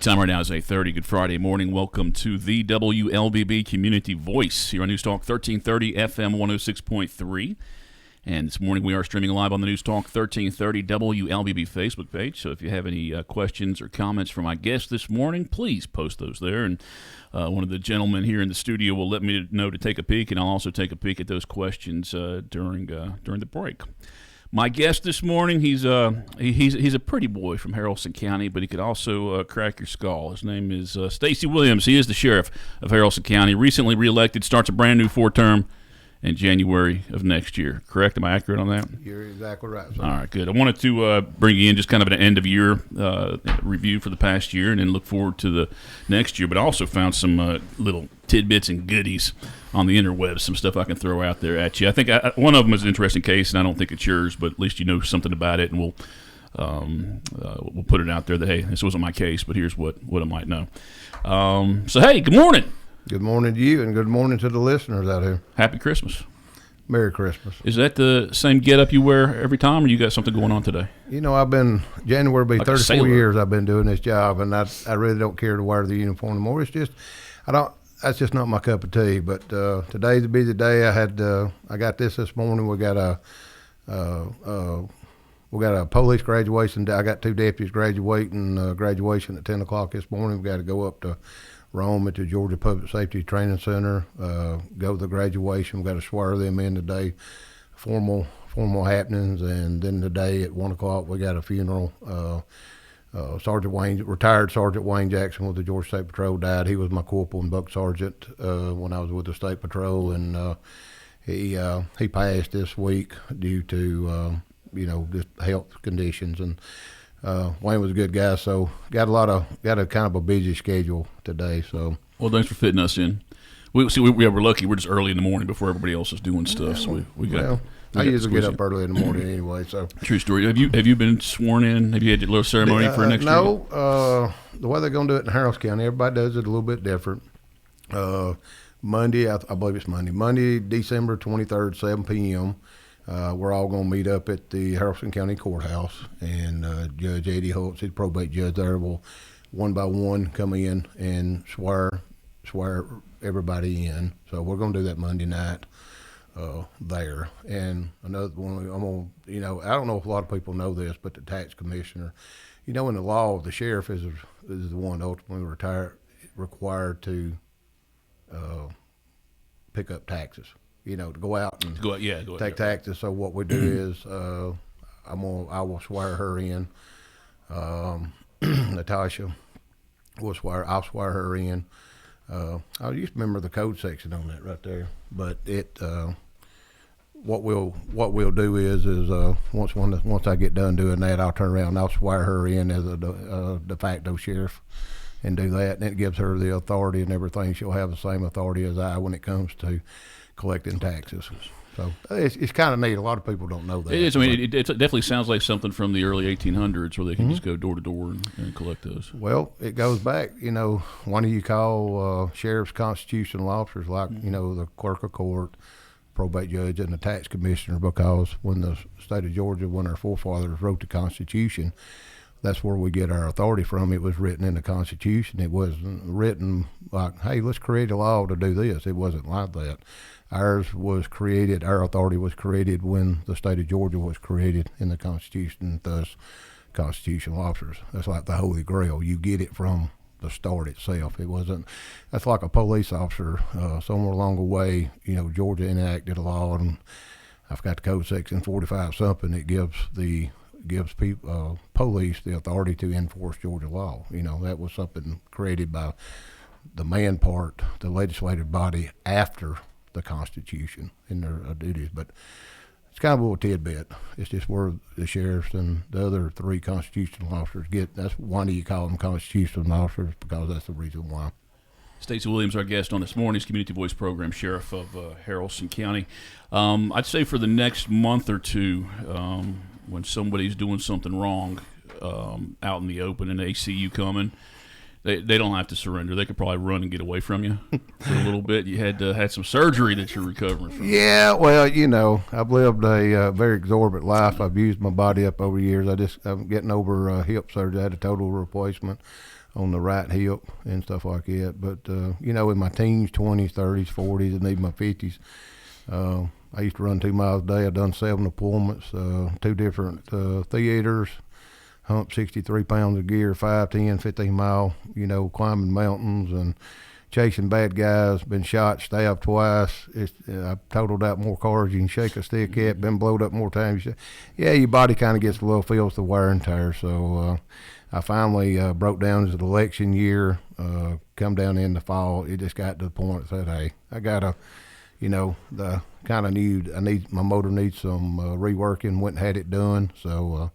Time right now is 8:30. Good Friday morning. Welcome to the WLBB Community Voice here on News Talk 1330 FM 106.3. And this morning we are streaming live on the News Talk 1330 WLBB Facebook page. So if you have any questions or comments for my guest this morning, please post those there. And one of the gentlemen here in the studio will let me know to take a peek, and I'll also take a peek at those questions during the break. My guest this morning, he's a pretty boy from Haralson County, but he could also crack your skull. His name is Stacy Williams. He is the sheriff of Haralson County, recently reelected, starts a brand new 4-term in January of next year. Correct? Am I accurate on that? You're exactly right, sir. All right, good. I wanted to bring you in just kind of an end-of-year review for the past year and then look forward to the next year, but I also found some little tidbits and goodies on the interwebs, some stuff I can throw out there at you. I think one of them is an interesting case, and I don't think it's yours, but at least you know something about it, and we'll put it out there that, hey, this wasn't my case, but here's what I might know. So, hey, good morning. Good morning to you, and good morning to the listeners out here. Happy Christmas. Merry Christmas. Is that the same get-up you wear every time, or you got something going on today? You know, January will be like 34 years I've been doing this job, and I really don't care to wear the uniform anymore. It's just, that's just not my cup of tea. But today's a busy day. I got this morning. We got a police graduation. I got 2 deputies graduating, graduation at 10 o'clock this morning. We got to go up to Rome at the Georgia Public Safety Training Center, go to the graduation. We've got to swear them in today, formal happenings, and then today at 1 o'clock we got a funeral. Retired Sergeant Wayne Jackson with the Georgia State Patrol died. He was my corporal and buck sergeant when I was with the State Patrol, and he passed this week due to just health conditions. And Wayne was a good guy, so got a kind of a busy schedule today. So, well, thanks for fitting us in. We're lucky. We're just early in the morning before everybody else is doing stuff. So we got. I usually get up early in the morning anyway. So true story. Have you been sworn in? Have you had a little ceremony for next year? No. The way they're going to do it in Haralson County, everybody does it a little bit different. Monday, I believe it's Monday. Monday, December 23rd, 7 p.m. We're all going to meet up at the Haralson County Courthouse, and Judge Eddie Holtz, the probate judge there, will one by one come in and swear everybody in. So we're going to do that Monday night there. And another one, I don't know if a lot of people know this, but the tax commissioner, in the law, the sheriff is the one ultimately required to pick up taxes. To go out and take taxes. So what we do is I will swear her in. Natasha I'll swear her in. I used to remember the code section on that right there, but what we'll do is once I get done doing that, I'll turn around and I'll swear her in as a de facto sheriff and do that, and it gives her the authority and everything. She'll have the same authority as I when it comes to collecting taxes. So it's kind of neat. A lot of people don't know that. It is. I mean, it definitely sounds like something from the early 1800s where they can just go door to door and collect those. Well, it goes back. One of you call sheriff's constitutional officers, like the clerk of court, probate judge, and the tax commissioner, because when the state of Georgia, when our forefathers wrote the Constitution, that's where we get our authority from. It was written in the Constitution. It wasn't written like, hey, let's create a law to do this. It wasn't like that. Our authority was created when the state of Georgia was created in the Constitution, thus constitutional officers. That's like the Holy Grail. You get it from the start itself. That's like a police officer. Somewhere along the way, Georgia enacted a law, and I forgot the code section 45 something. It gives people, police the authority to enforce Georgia law. That was something created by the man part, the legislative body, after the Constitution in their duties. But it's kind of a little tidbit. It's just where the sheriffs and the other 3 constitutional officers get. That's why do you call them constitutional officers, because that's the reason why. Stacy Williams, our guest on this morning's Community Voice program, sheriff of Haralson County. I'd say for the next month or two, when somebody's doing something wrong out in the open and they see you coming, they don't have to surrender. They could probably run and get away from you for a little bit. You had some surgery that you're recovering from. Yeah, well, I've lived a very exorbitant life. I've used my body up over years. I'm getting over hip surgery. I had a total replacement on the right hip and stuff like that. But in my teens, 20s, 30s, 40s, and even my 50s, I used to run 2 miles a day. I've done 7 appointments, 2 different theaters, hump 63 pounds of gear, 5, 10, 15 mile, climbing mountains and chasing bad guys, been shot, stabbed twice. I've totaled out more cars you can shake a stick at, been blowed up more times. Yeah, your body kind of gets a little feels the wear and tear. So I finally broke down as an election year, come down in the fall. It just got to the point that said, hey, I got to, the kind of my motor needs some reworking, went and had it done. So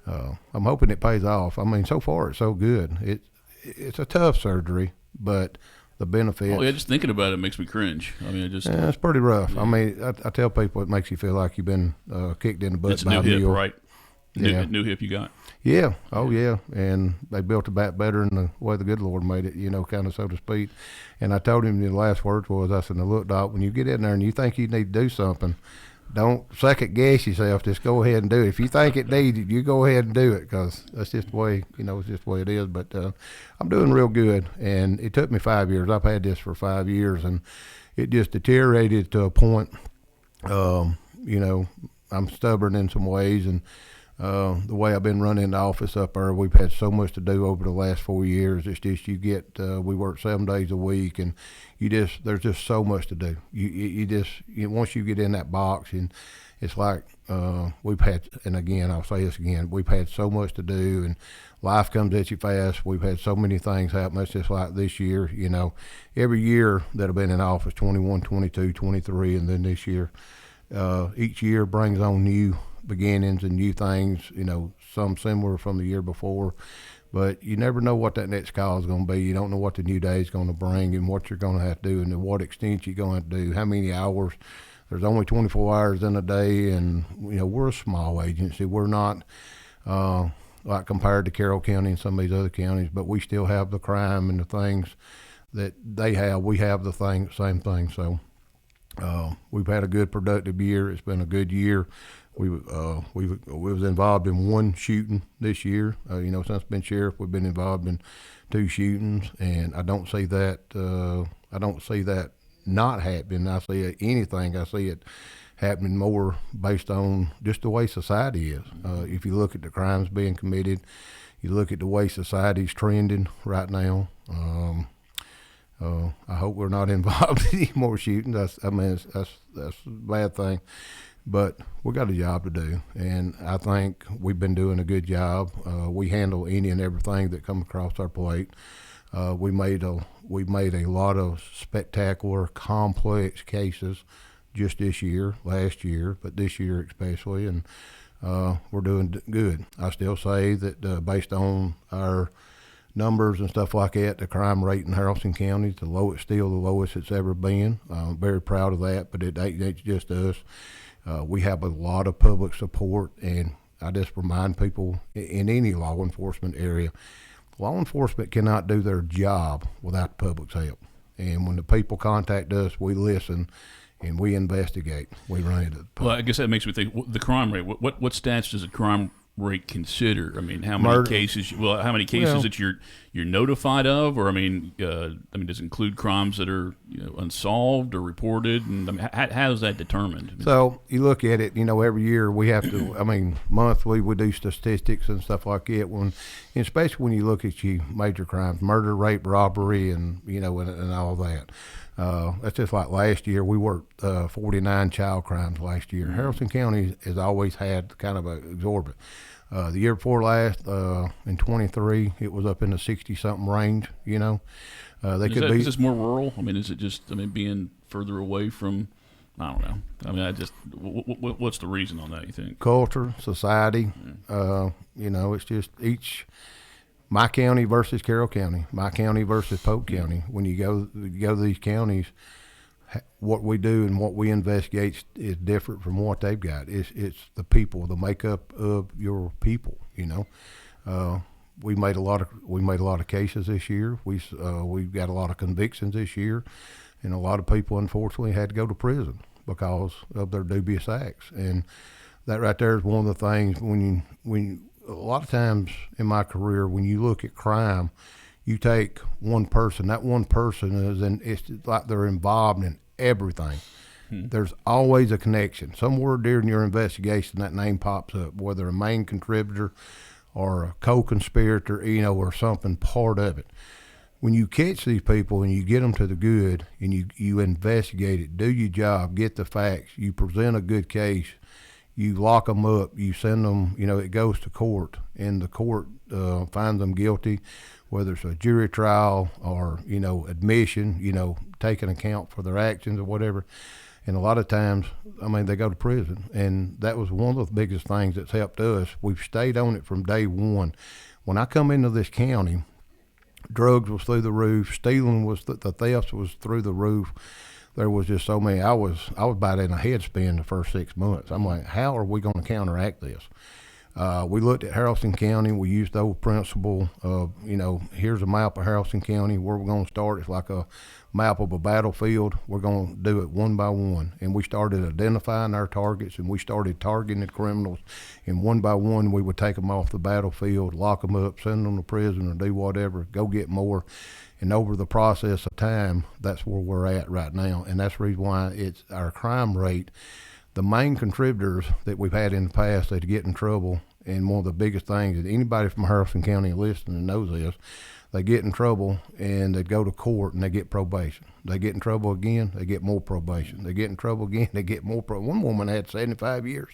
I'm hoping it pays off. I mean, so far it's so good. It's a tough surgery, but the benefits. Oh, yeah, just thinking about it makes me cringe. I mean, it's pretty rough. Yeah. I mean, I tell people it makes you feel like you've been kicked in the butt by a mule. It's a new hip, right? Yeah. New hip you got. Yeah. Oh, yeah. And they built it back better than the way the good Lord made it, kind of so to speak. And I told him the last words was, I said, now look, Doc, when you get in there and you think you need to do something, don't second guess yourself. Just go ahead and do it. If you think it needs it, you go ahead and do it, because that's just the way, it's just the way it is. But I'm doing real good, and it took me 5 years. I've had this for 5 years, and it just deteriorated to a point. I'm stubborn in some ways, and the way I've been running the office up there, we've had so much to do over the last 4 years. It's just we work 7 days a week, and there's just so much to do. Once you get in that box, and it's like we've had, and again, I'll say this again, we've had so much to do, and life comes at you fast. We've had so many things happen. It's just like this year, every year that I've been in office, 21, 22, 23, and then this year, each year brings on new beginnings and new things, some similar from the year before, but you never know what that next call is going to be. You don't know what the new day is going to bring and what you're going to have to do and to what extent you're going to have to do, how many hours. There's only 24 hours in a day, and we're a small agency. We're not like compared to Carroll County and some of these other counties, but we still have the crime and the things that they have. We have the same thing. So we've had a good productive year. It's been a good year. We was involved in 1 shooting this year. Since I've been sheriff, we've been involved in 2 shootings, and I don't see that. I don't see that not happening. I see anything. I see it happening more based on just the way society is. If you look at the crimes being committed, you look at the way society's trending right now. I hope we're not involved in any more shootings. That's a bad thing. But we got a job to do, and I think we've been doing a good job. We handle any and everything that come across our plate. We made a lot of spectacular, complex cases just this year, last year, but this year especially, and we're doing good. I still say that based on our numbers and stuff like that, the crime rate in Haralson County is still the lowest it's ever been. I'm very proud of that, but it ain't just us. We have a lot of public support, and I just remind people in any law enforcement area, law enforcement cannot do their job without the public's help. And when the people contact us, we listen and we investigate. We run into the public. Well, I guess that makes me think the crime rate. What stats does a crime rate consider? I mean, how many cases? Well, how many cases that you're notified of, or I mean, does it include crimes that are unsolved or reported? And I mean, how is that determined? So you look at it. Every year we have to. I mean, monthly we do statistics and stuff like that. Especially when you look at your major crimes, murder, rape, robbery, and and all that. That's just like last year. We worked 49 child crimes last year. Haralson County has always had kind of an exorbitant. The year before last, in 23, it was up in the 60-something range. Is this more rural? I mean, is it just being further away from? I don't know. I mean, what's the reason on that? You think culture, society? It's just my county versus Carroll County, my county versus Polk County. When you go to these counties, what we do and what we investigate is different from what they've got. It's the people, the makeup of your people. We made a lot of cases this year. We've got a lot of convictions this year, and a lot of people unfortunately had to go to prison because of their dubious acts. And that right there is one of the things when a lot of times in my career, when you look at crime, You take one person, that one person it's like they're involved in everything. There's always a connection. Somewhere during your investigation, that name pops up, whether a main contributor or a co-conspirator, or something part of it. When you catch these people and you get them to the good and you investigate it, do your job, get the facts, you present a good case, you lock them up, you send them, it goes to court, and the court finds them guilty, whether it's a jury trial or, admission, taking account for their actions or whatever. And a lot of times, they go to prison. And that was one of the biggest things that's helped us. We've stayed on it from day one. When I come into this county, drugs was through the roof, stealing was the thefts was through the roof. There was just so many. I was about in a headspin the first 6 months. I'm like, how are we going to counteract this? We looked at Haralson County. We used the old principle of, here's a map of Haralson County. Where we're going to start, it's like a map of a battlefield. We're going to do it one by one. And we started identifying our targets, and we started targeting the criminals. And one by one, we would take them off the battlefield, lock them up, send them to prison, or do whatever, go get more. And over the process of time, that's where we're at right now. And that's the reason why it's our crime rate. The main contributors that we've had in the past that get in trouble, and one of the biggest things is anybody from Haralson County listening knows this, they get in trouble and they go to court and they get probation. They get in trouble again, they get more probation. They get in trouble again, they get more probation. One woman had 75 years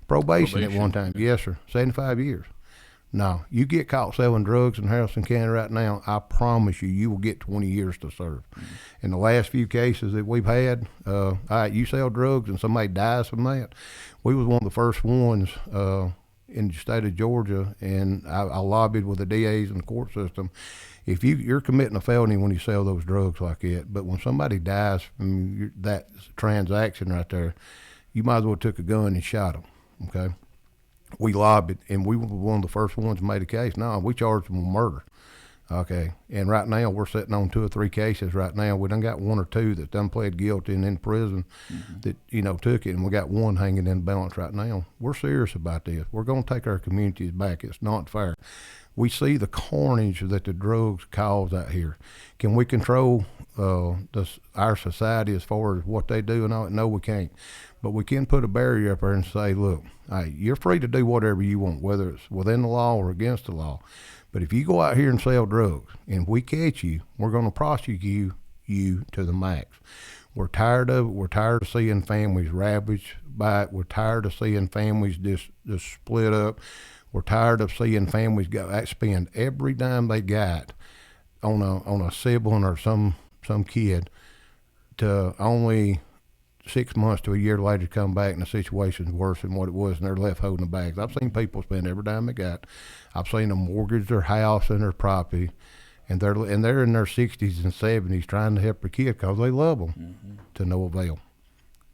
probation at one time. Yes, sir, 75 years. Now, you get caught selling drugs in Haralson County right now, I promise you will get 20 years to serve. In the last few cases that we've had, all right, you sell drugs and somebody dies from that. We was one of the first ones in the state of Georgia, and I lobbied with the DAs and the court system. If you're committing a felony when you sell those drugs like that, but when somebody dies from that transaction right there, you might as well took a gun and shot them, okay? We lobbied, and we were one of the first ones who made a case. No, we charged them with murder. Okay, and right now we're sitting on 2 or 3 cases right now. We done got 1 or 2 that done pled guilty and in prison that, took it, and we got 1 hanging in balance right now. We're serious about this. We're going to take our communities back. It's not fair. We see the carnage that the drugs cause out here. Can we control our society as far as what they do and all? No, we can't. But we can put a barrier up there and say, look, hey, you're free to do whatever you want, whether it's within the law or against the law. But if you go out here and sell drugs and we catch you, we're going to prosecute you to the max. We're tired of it. We're tired of seeing families ravaged by it. We're tired of seeing families just split up. We're tired of seeing families spend every dime they got on a sibling or some kid to only 6 months to a year later come back and the situation's worse than what it was, and they're left holding the bags. I've seen people spend every dime they got. I've seen them mortgage their house and their property, and they're in their 60s and 70s trying to help their kid because they love them to no avail.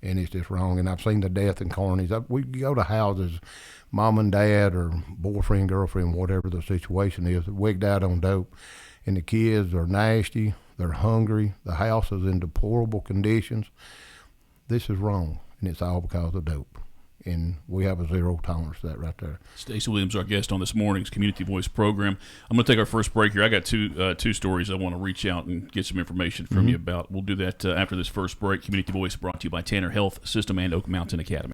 And it's just wrong. And I've seen the death and carnage. We go to houses, mom and dad or boyfriend, girlfriend, whatever the situation is, wigged out on dope, and the kids are nasty, they're hungry, the house is in deplorable conditions. This is wrong, and it's all because of dope. And we have a zero tolerance to that right there. Stacy Williams, our guest on this morning's Community Voice program. I'm going to take our first break here. I got two stories I want to reach out and get some information from you about. We'll do that after this first break. Community Voice brought to you by Tanner Health System and Oak Mountain Academy.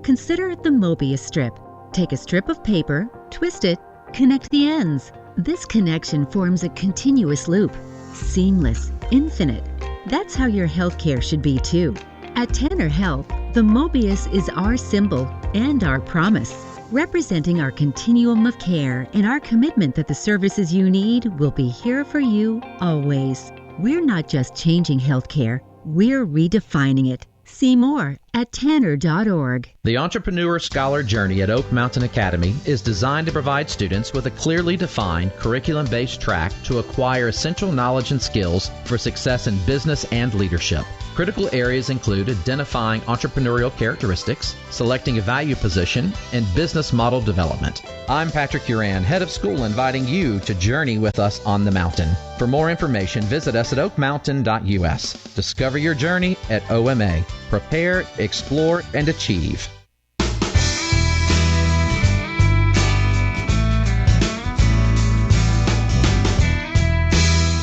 Consider the Mobius strip. Take a strip of paper, twist it, connect the ends. This connection forms a continuous loop. Seamless, infinite. That's how your healthcare should be too. At Tanner Health, the Mobius is our symbol and our promise, representing our continuum of care and our commitment that the services you need will be here for you always. We're not just changing healthcare, we're redefining it. See more at tanner.org. The Entrepreneur Scholar Journey at Oak Mountain Academy is designed to provide students with a clearly defined curriculum-based track to acquire essential knowledge and skills for success in business and leadership. Critical areas include identifying entrepreneurial characteristics, selecting a value position, and business model development. I'm Patrick Uran, head of school, inviting you to journey with us on the mountain. For more information, visit us at oakmountain.us. Discover your journey at OMA. Prepare, explore, and achieve.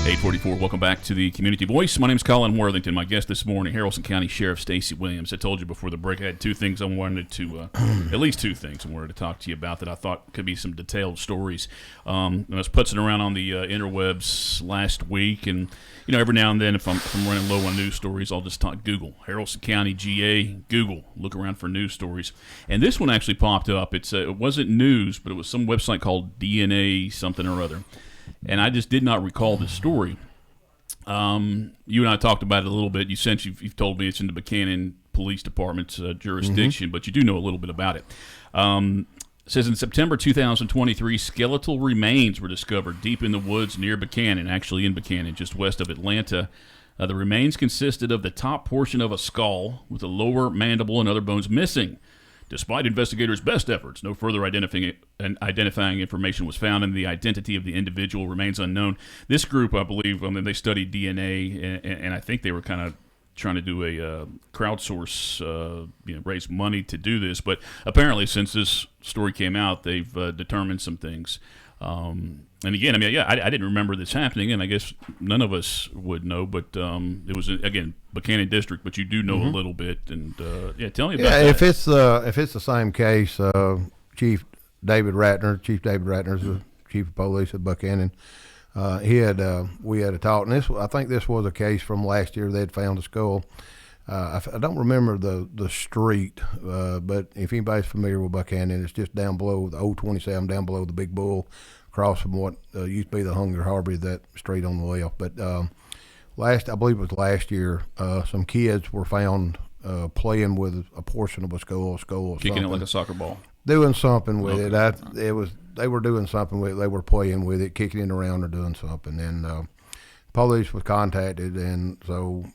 844, welcome back to the Community Voice. My name is Colin Worthington. My guest this morning, Haralson County Sheriff Stacy Williams. I told you before the break I had two things I wanted to, at least two things I wanted to talk to you about that I thought could be some detailed stories. I was putzing around on the interwebs last week, and every now and then if I'm running low on news stories, I'll just Google Haralson County GA, Google, look around for news stories. And this one actually popped up. It wasn't news, but it was some website called DNA something or other. And I just did not recall this story. You and I talked about it a little bit. You've told me it's in the Buchanan Police Department's jurisdiction, but you do know a little bit about it. It says in September 2023, skeletal remains were discovered deep in the woods near Buchanan, actually in Buchanan, just west of Atlanta. The remains consisted of the top portion of a skull with the lower mandible and other bones missing. Despite investigators' best efforts, no further identifying information was found, and the identity of the individual remains unknown. This group, I believe, they studied DNA, and I think they were kind of trying to do a crowdsource, raise money to do this. But apparently, since this story came out, they've determined some things. And again, I didn't remember this happening, and I guess none of us would know. But it was again Buchanan District, but you do know a little bit, and tell me about that. If it's the same case, Chief David Ratner is the chief of police at Buchanan. We had a talk, and I think this was a case from last year. They'd found a skull. I don't remember the street, but if anybody's familiar with Buchanan, it's just down below the old 27, down below the Big Bull, across from what used to be the Hunger Harbor, that street on the left. But I believe it was last year, some kids were found playing with a portion of a skull kicking it like a soccer ball, doing something with it. They were doing something with it. They were playing with it, kicking it around or doing something. And police was contacted, and so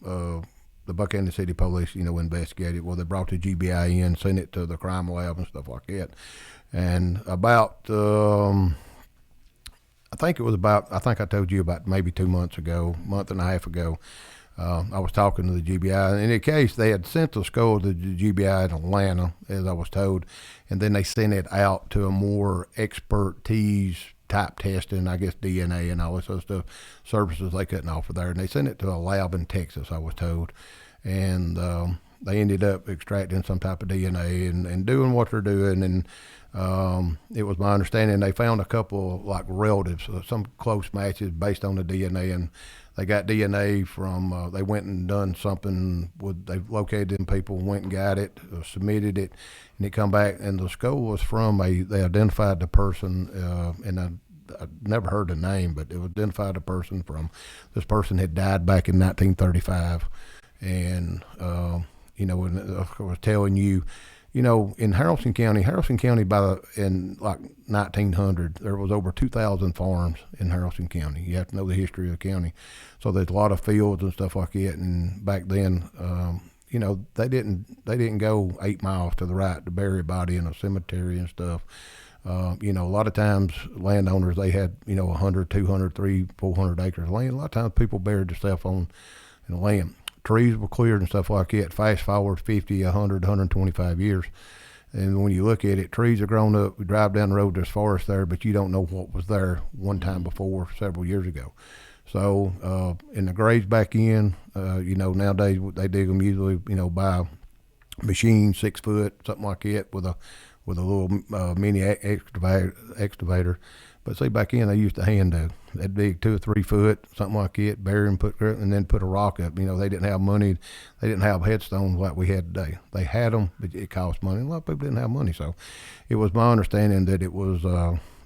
the Buchanan City Police, investigated. Well, they brought the GBI in, sent it to the crime lab and stuff like that. And about, I think I told you about maybe 2 months ago, month and a half ago, I was talking to the GBI. In the case, they had sent the skull to the GBI in Atlanta, as I was told, and then they sent it out to a more expertise type testing, I guess DNA and all this other stuff, services they couldn't offer there. And they sent it to a lab in Texas, I was told. And they ended up extracting some type of DNA and doing what they're doing. And it was my understanding they found a couple like relatives, some close matches based on the DNA. And they got DNA from, they went and done something they located them people, went and got it, submitted it, and it come back, and the skull was from they identified the person, and I never heard the name, but it identified the person from, this person had died back in 1935, and, and I was telling you, in Haralson County, in like 1900, there was over 2,000 farms in Haralson County. You have to know the history of the county. So there's a lot of fields and stuff like that. And back then, they didn't go 8 miles to the right to bury a body in a cemetery and stuff. A lot of times landowners, they had, 100, 200, 300, 400 acres of land. A lot of times people buried themselves on the land. Trees were cleared and stuff like that. Fast forward 50, 100, 125 years. And when you look at it, trees have grown up. We drive down the road, there's forest there, but you don't know what was there one time before, several years ago. So, in the graves back in, nowadays they dig them usually, by machine, 6 foot, something like that, with a little mini excavator. But see, back in, they used to hand dig. They'd dig 2 or 3 foot, something like that, bury them, and then put a rock up. They didn't have money. They didn't have headstones like we had today. They had them, but it cost money. A lot of people didn't have money. So it was my understanding that it was,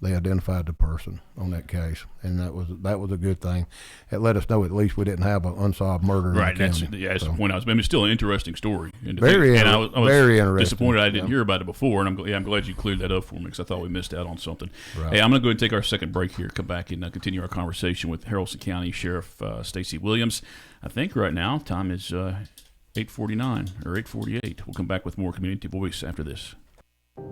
they identified the person on that case, and that was a good thing. It let us know at least we didn't have an unsolved murder. Right, that's the point. It's still an interesting story. Very interesting. Disappointed I didn't hear about it before, and I'm glad you cleared that up for me because I thought we missed out on something. Right. Hey, I'm going to go ahead and take our second break here. Come back and continue our conversation with Haralson County Sheriff Stacy Williams. I think right now time is 8:49 or 8:48. We'll come back with more Community Voice after this.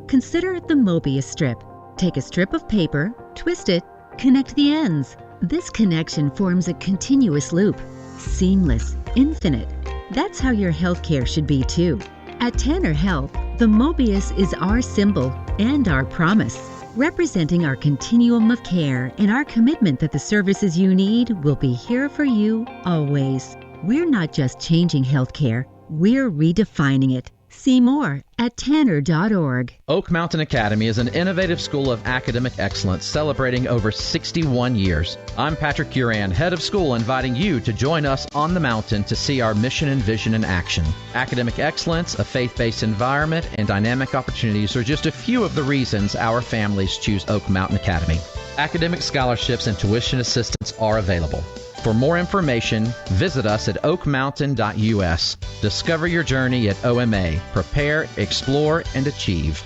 Consider the Mobius strip. Take a strip of paper, twist it, connect the ends. This connection forms a continuous loop. Seamless, infinite. That's how your healthcare should be too. At Tanner Health, the Mobius is our symbol and our promise. representing our continuum of care and our commitment that the services you need will be here for you always. We're not just changing healthcare, we're redefining it. See more at tanner.org. Oak Mountain Academy is an innovative school of academic excellence celebrating over 61 years. I'm Patrick Uran, head of school, inviting you to join us on the mountain to see our mission and vision in action. Academic excellence, a faith-based environment, and dynamic opportunities are just a few of the reasons our families choose Oak Mountain Academy. Academic scholarships and tuition assistance are available. For more information, visit us at oakmountain.us. Discover your journey at OMA. Prepare, explore, and achieve.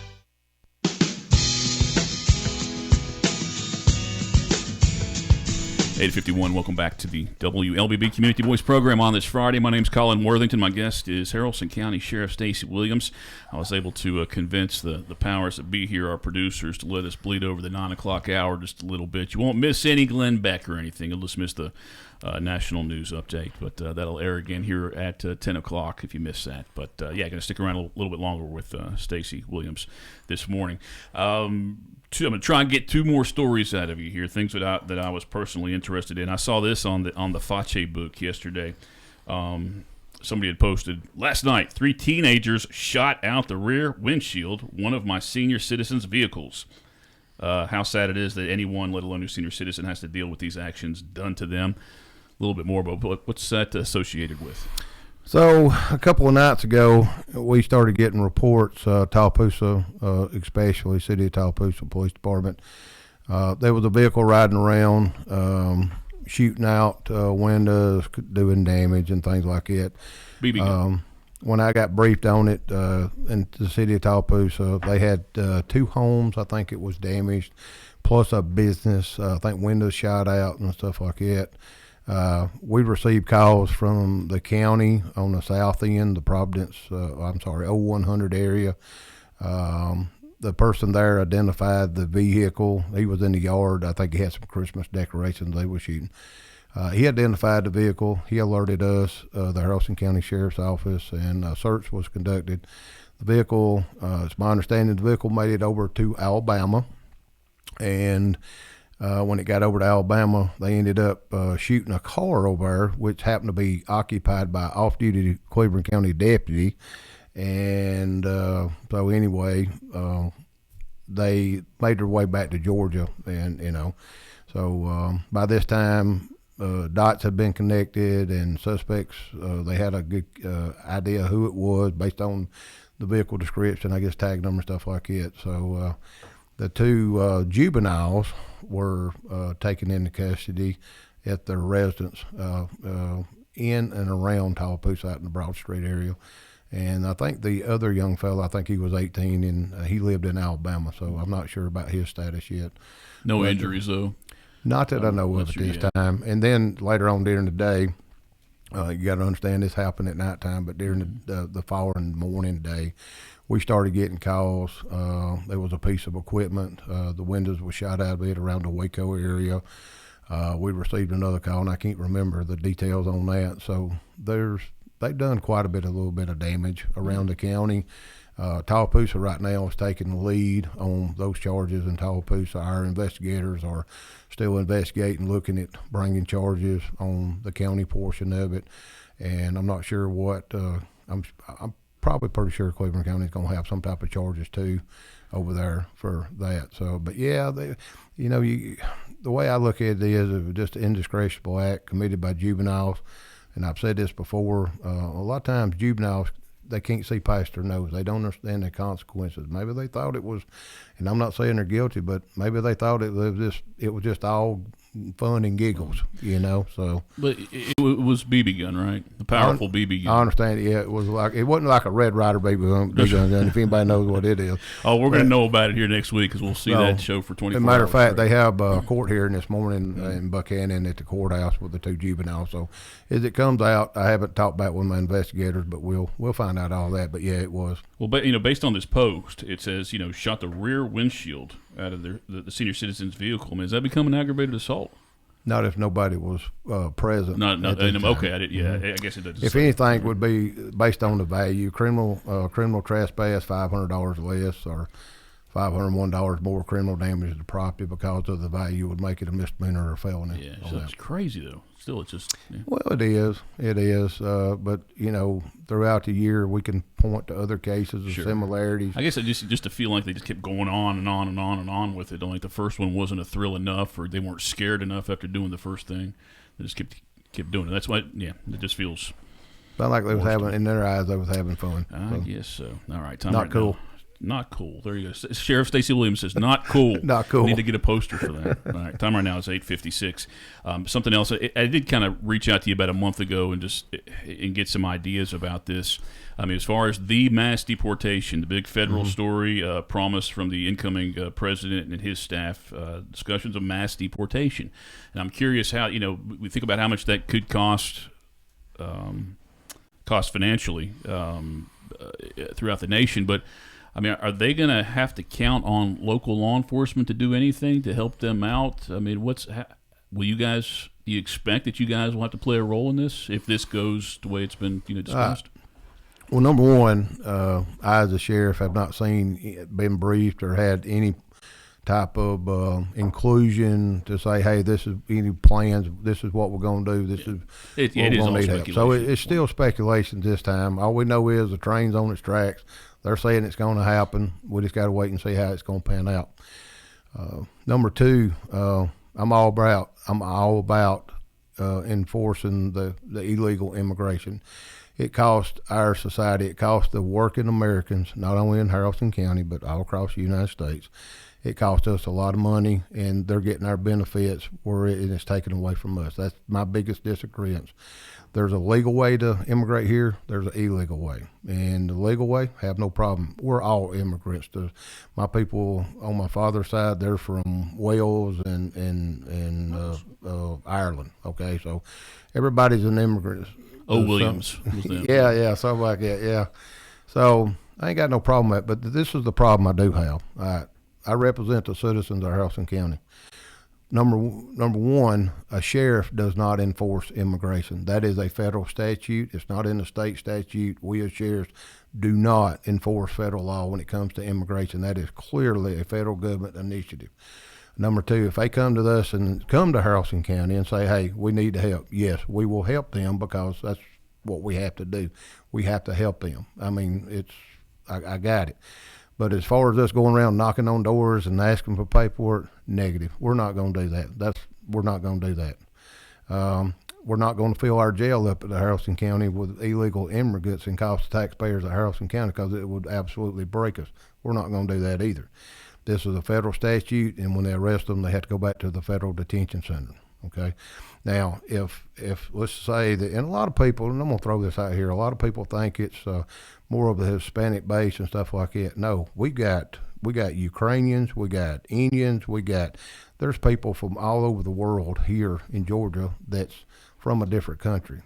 8:51. Welcome back to the WLBB Community Voice program on this Friday. My name's Colin Worthington. My guest is Haralson County Sheriff Stacy Williams. I was able to convince the powers that be here, our producers, to let us bleed over the 9 o'clock hour just a little bit. You won't miss any Glenn Beck or anything. You'll just miss the national news update. But that'll air again here at 10 o'clock if you miss that. But, yeah, going to stick around a little bit longer with Stacy Williams this morning. I'm going to try and get two more stories out of you here, things that I was personally interested in. I saw this on the Facce book yesterday. Somebody had posted, last night, 3 teenagers shot out the rear windshield one of my senior citizens' vehicles. How sad it is that anyone, let alone a senior citizen, has to deal with these actions done to them. A little bit more, but what's that associated with? So a couple of nights ago, we started getting reports, Tallapoosa, especially City of Tallapoosa Police Department. There was a vehicle riding around, shooting out windows, doing damage and things like that. BB gun. When I got briefed on it in the City of Tallapoosa, they had 2 homes, I think it was damaged, plus a business, I think windows shot out and stuff like that. We received calls from the county on the south end, the Providence, 0100 area. The person there identified the vehicle. He was in the yard. I think he had some Christmas decorations they were shooting. He identified the vehicle. He alerted us, the Haralson County Sheriff's Office, and a search was conducted. The vehicle, it's my understanding, the vehicle made it over to Alabama, and when it got over to Alabama, they ended up shooting a car over there, which happened to be occupied by off-duty Cleveland County deputy. And so anyway, they made their way back to Georgia. And, so by this time, dots had been connected, and suspects, they had a good idea who it was based on the vehicle description, I guess tag number, stuff like that. So the 2 juveniles were taken into custody at their residence in and around Tallapoosa out in the Broad Street area. And I think the other young fellow, I think he was 18, and he lived in Alabama, so I'm not sure about his status yet. No injuries, though? Not that I know of at this time. And then later on during the day, you got to understand this happened at nighttime, but during the following morning day, we started getting calls. There was a piece of equipment. The windows were shot out of it around the Waco area. We received another call, and I can't remember the details on that. So they've done quite a little bit of damage around the county. Tallapoosa right now is taking the lead on those charges in Tallapoosa. Our investigators are still investigating, looking at bringing charges on the county portion of it. And I'm not sure what, I'm probably pretty sure Cleveland County is going to have some type of charges too over there for that. So, but yeah, the way I look at it is it was just an indiscretionable act committed by juveniles. And I've said this before, a lot of times juveniles, they can't see past their nose. They don't understand the consequences. Maybe they thought it was, and I'm not saying they're guilty, but maybe they thought it was just all fun and giggles, so. But it was BB gun, right? The powerful BB gun. I understand. Yeah, it wasn't like a Red Ryder BB gun, if anybody knows what it is. Oh, we're going to know about it here next week because we'll see that show for 24 hours. As a matter of fact, they have a court hearing this morning in Buchanan at the courthouse with the 2 juveniles. So as it comes out, I haven't talked about with my investigators, but we'll find out all that. But yeah, it was. Well, but based on this post, it says shot the rear windshield out of the senior citizen's vehicle. I mean, has that become an aggravated assault? Not if nobody was present. Okay, I guess it does. If anything, would be based on the value. Criminal trespass, $500 less, or $501 more criminal damage to the property because of the value would make it a misdemeanor or a felony. Yeah, so it's crazy though. Still, it's just Well, it is. But throughout the year we can point to other cases of similarities. I guess I just to feel like they just kept going on and on and on and on with it. Like the first one wasn't a thrill enough, or they weren't scared enough after doing the first thing. They just kept doing it. That's why, it just feels. Felt like they was having in their eyes. They was having fun. I guess so. All right, Tom. Not cool. Not cool. There you go. Sheriff Stacy Williams says, not cool. Not cool. We need to get a poster for that. All right. Time right now is 8:56. Something else. I did kind of reach out to you about a month ago and get some ideas about this. I mean, as far as the mass deportation, the big federal story, promise from the incoming president and his staff, discussions of mass deportation. And I'm curious how, we think about how much that could cost financially throughout the nation, but I mean, are they going to have to count on local law enforcement to do anything to help them out? I mean, do you expect that you guys will have to play a role in this if this goes the way it's been discussed? Well, number one, I as a sheriff have not been briefed or had any type of inclusion to say, hey, this is any plans, this is what we're going to do, this is it is all speculation. So it's still speculation this time. All we know is the train's on its tracks. They're saying it's going to happen. We just got to wait and see how it's going to pan out. Number two, I'm all about enforcing the illegal immigration. It costs our society, it costs the working Americans, not only in Haralson County, but all across the United States. It costs us a lot of money, and they're getting our benefits where it is taken away from us. That's my biggest disagreement. There's a legal way to immigrate here. There's an illegal way. And the legal way, have no problem. We're all immigrants. My people on my father's side, they're from Wales and Ireland. Okay, so everybody's an immigrant. Williams. Yeah, something like that, yeah. So I ain't got no problem with it, but this is the problem I do have. I represent the citizens of Haralson County. Number one, a sheriff does not enforce immigration. That is a federal statute. It's not in the state statute. We as sheriffs do not enforce federal law when it comes to immigration. That is clearly a federal government initiative. Number two, if they come to us and come to Haralson County and say, hey, we need help, yes, we will help them because that's what we have to do. We have to help them. I mean, I got it. But as far as us going around knocking on doors and asking for paperwork, negative. We're not going to do that. We're not going to do that. We're not going to fill our jail up at the Haralson County with illegal immigrants and cost the taxpayers of Haralson County because it would absolutely break us. We're not going to do that either. This is a federal statute, and when they arrest them, they have to go back to the federal detention center. Okay. Now, if let's say that, and a lot of people, and I'm going to throw this out here, a lot of people think it's more of a Hispanic base and stuff like that. No, we got Ukrainians, we got Indians, there's people from all over the world here in Georgia that's from a different country.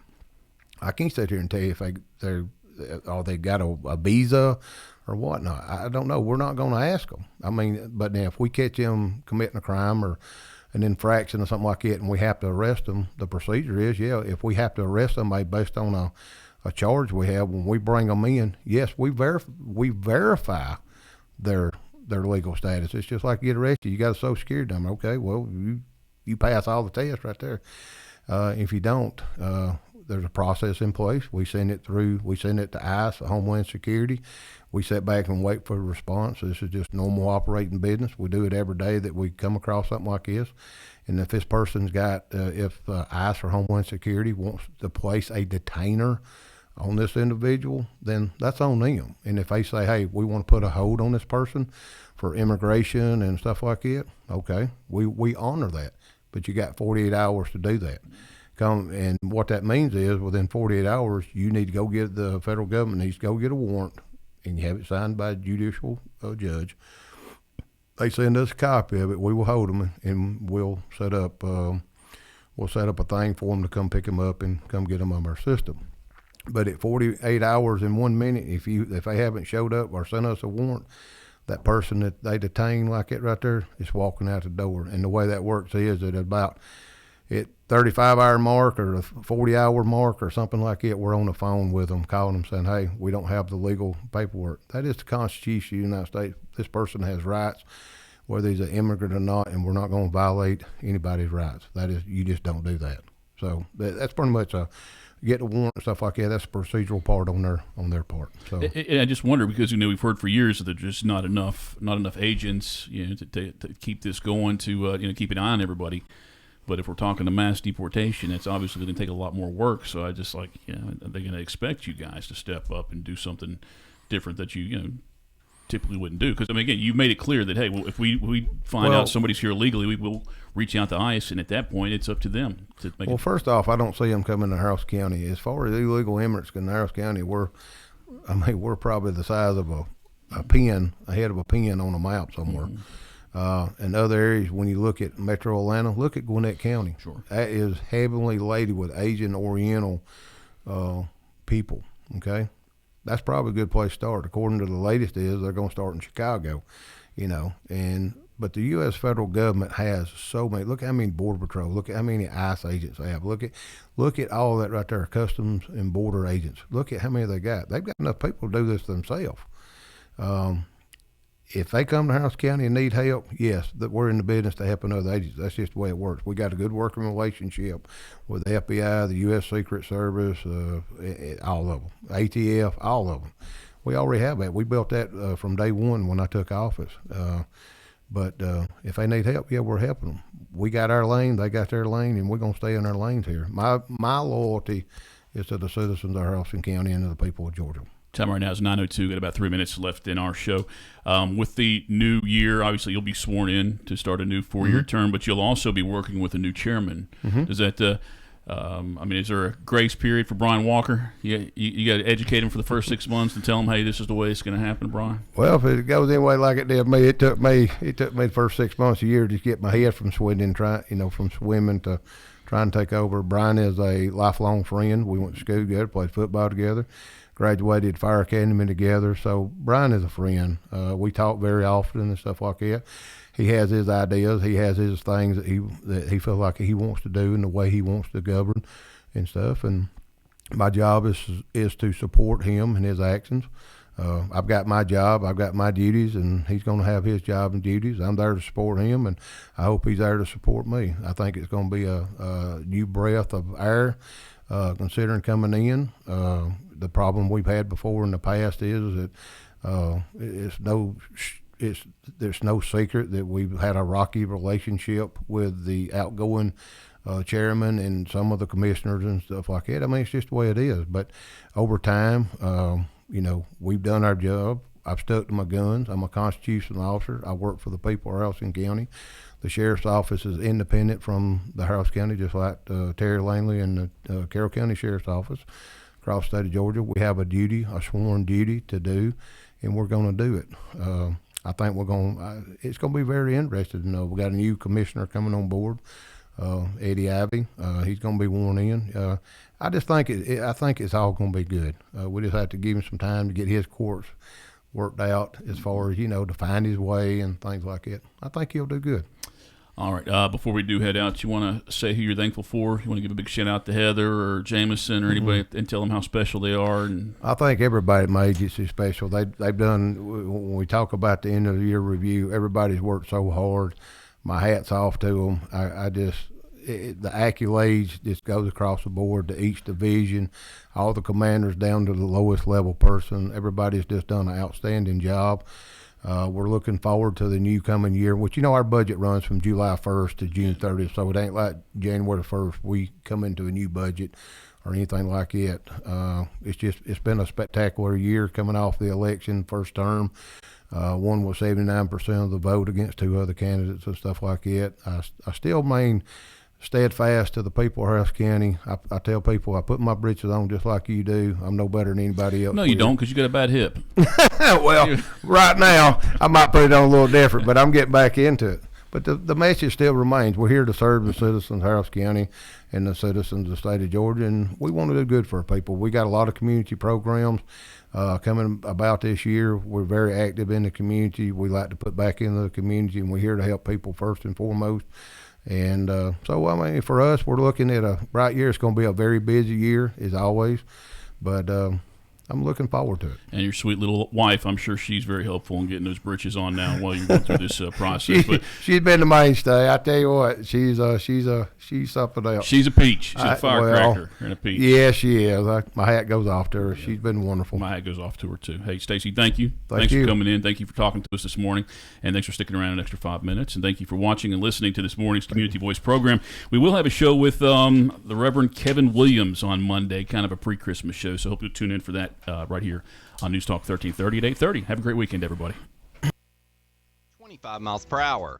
I can't sit here and tell you if they got a visa or whatnot. I don't know. We're not going to ask them. I mean, but now if we catch them committing a crime or an infraction or something like that and we have to arrest them, the procedure is, if we have to arrest somebody based on a charge we have, when we bring them in, yes, we verify their legal status. It's just like you get arrested. You got a Social Security number. Okay, well, you pass all the tests right there. If you don't, there's a process in place. We send it to ICE, Homeland Security. We sit back and wait for a response. This is just normal operating business. We do it every day that we come across something like this. And if this person's got, if ICE or Homeland Security wants to place a detainer on this individual, then that's on them. And if they say, hey, we want to put a hold on this person for immigration and stuff like that, okay, we honor that. But you got 48 hours to do that. And what that means is within 48 hours, you need to go get, the federal government needs to go get a warrant, and you have it signed by a judicial judge. They send us a copy of it. We will hold them, and we'll set up a thing for them to come pick them up and come get them on our system. But at 48 hours and 1 minute, if they haven't showed up or sent us a warrant, that person that they detain like it right there is walking out the door. And the way that works is that 35-hour mark or the 40-hour mark or something like that, we're on the phone with them, calling them, saying, hey, we don't have the legal paperwork. That is the Constitution of the United States. This person has rights, whether he's an immigrant or not, and we're not going to violate anybody's rights. That is, you just don't do that. So that's pretty much get the warrant and stuff like that. That's the procedural part on their part. So and I just wonder, because we've heard for years that there's just not enough agents, to keep this going, to keep an eye on everybody. But if we're talking to mass deportation, it's obviously going to take a lot more work. So I just are they going to expect you guys to step up and do something different that you typically wouldn't do? Because again, you made it clear that, hey, well, if we find out somebody's here illegally, we will reach out to ICE, and at that point, it's up to them to make. Well, first off, I don't see them coming to Haralson County. As far as illegal immigrants in Haralson County, we're probably the size of a pin, a head of a pin on a map somewhere. Mm-hmm. In other areas, when you look at Metro Atlanta, look at Gwinnett County. Sure. That is heavily laden with Asian Oriental people. Okay. That's probably a good place to start. According to the latest is they're going to start in Chicago, but the U.S. federal government has so many. Look at how many Border Patrol. Look at how many ICE agents they have. Look at all that right there, Customs and Border agents. Look at how many they got. They've got enough people to do this themselves. If they come to Haralson County and need help, yes, that we're in the business to help other agencies. That's just the way it works. We got a good working relationship with the FBI, the U.S. Secret Service, all of them, ATF, all of them. We already have that. We built that from day one when I took office. But if they need help, yeah, we're helping them. We got our lane, they got their lane, and we're going to stay in our lanes here. My loyalty is to the citizens of Haralson County and to the people of Georgia. Time right now is 9:02. Got about 3 minutes left in our show. With the new year, obviously you'll be sworn in to start a new 4-year term, but you'll also be working with a new chairman. Mm-hmm. Does that? Is there a grace period for Brian Walker? You got to educate him for the first 6 months and tell him, hey, this is the way it's going to happen, Brian. Well, if it goes anyway like it did me, it took me the first 6 months a year to get my head from swimming, from swimming to trying to take over. Brian is a lifelong friend. We went to school together, played football together. Graduated Fire Academy together, so Brian is a friend. We talk very often and stuff like that. He has his ideas, he has his things that he feels like he wants to do and the way he wants to govern and stuff. And my job is to support him and his actions. I've got my job, I've got my duties, and he's going to have his job and duties. I'm there to support him, and I hope he's there to support me. I think it's going to be a new breath of air, considering coming in. The problem we've had before in the past is that there's no secret that we've had a rocky relationship with the outgoing chairman and some of the commissioners and stuff like that. I mean, it's just the way it is. But over time, we've done our job. I've stuck to my guns. I'm a constitutional officer. I work for the people of Haralson County. The sheriff's office is independent from the Haralson County, just like Terry Langley and the Carroll County Sheriff's Office. Across the state of Georgia, we have a sworn duty to do, and we're going to do it. I think it's going to be very interesting. We got a new commissioner coming on board, Eddie Ivey. He's going to be sworn in. I just think I think it's all going to be good. We just have to give him some time to get his course worked out as far as, to find his way and things like that. I think he'll do good. All right. Before we do head out, you want to say who you're thankful for? You want to give a big shout out to Heather or Jameson or anybody and tell them how special they are? And I think everybody at my agency is special. They've done, when we talk about the end of the year review, everybody's worked so hard. My hat's off to them. The accolades just goes across the board to each division, all the commanders down to the lowest level person. Everybody's just done an outstanding job. We're looking forward to the new coming year, which, our budget runs from July 1st to June 30th, so it ain't like January 1st we come into a new budget or anything like that. It's been a spectacular year coming off the election, first term. One was 79% of the vote against two other candidates and stuff like that. I still remain steadfast to the people of Haralson County. I tell people I put my britches on just like you do. I'm no better than anybody else. No, you don't, because you got a bad hip. Well, right now I might put it on a little different, but I'm getting back into it. But the message still remains. We're here to serve the citizens of Haralson County and the citizens of the state of Georgia, and we want to do good for our people. We got a lot of community programs coming about this year. We're very active in the community. We like to put back into the community, and we're here to help people first and foremost. And so, I mean, for us, we're looking at a bright year. It's going to be a very busy year, as always, but I'm looking forward to it. And your sweet little wife, I'm sure she's very helpful in getting those britches on now while you're going through this process. But She's been the mainstay. I tell you what, she's something else. she's a peach. She's a firecracker and a peach. Yeah, she is. My hat goes off to her. She's been wonderful. My hat goes off to her, too. Hey, Stacy, thank you. Thanks for coming in. Thank you for talking to us this morning. And thanks for sticking around an extra 5 minutes. And thank you for watching and listening to this morning's Community Voice program. We will have a show with the Reverend Kevin Williams on Monday, kind of a pre-Christmas show. So hope you'll tune in for that right here on News Talk 1330 at 8:30. Have a great weekend, everybody. 25 miles per hour.